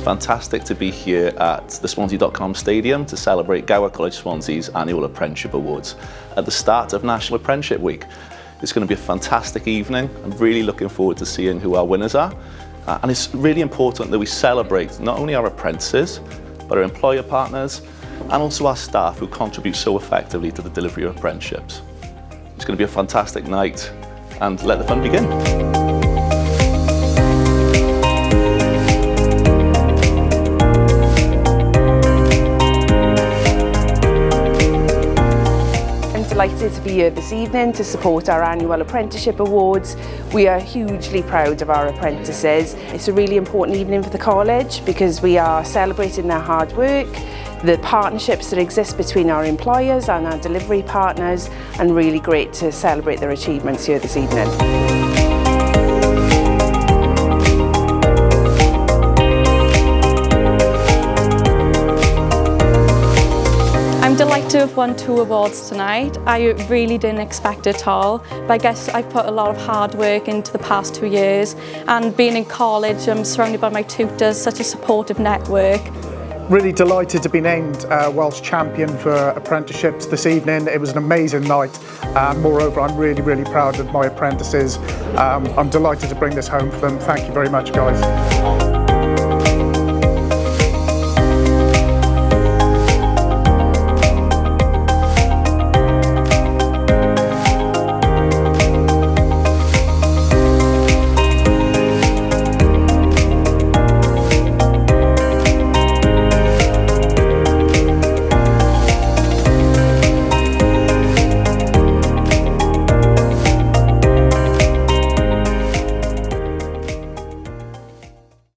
fantastic to be here at the Swansea.com Stadium to celebrate Gower College Swansea's annual Apprenticeship Awards at the start of National Apprenticeship Week. It's going to be a fantastic evening. I'm really looking forward to seeing who our winners are. And it's really important that we celebrate not only our apprentices, but our employer partners and also our staff who contribute so effectively to the delivery of apprenticeships. It's going to be a fantastic night, and let the fun begin. Delighted to be here this evening to support our annual Apprenticeship Awards. We are hugely proud of our apprentices. It's a really important evening for the college because we are celebrating their hard work, the partnerships that exist between our employers and our delivery partners, and really great to celebrate their achievements here this evening. I'm delighted to have won 2 awards tonight. I really didn't expect it at all, but I guess I've put a lot of hard work into the past 2 years, and being in college, I'm surrounded by my tutors, such a supportive network. Really delighted to be named Welsh Champion for Apprenticeships this evening. It was an amazing night, and moreover I'm really proud of my apprentices. I'm delighted to bring this home for them. Thank you very much, guys.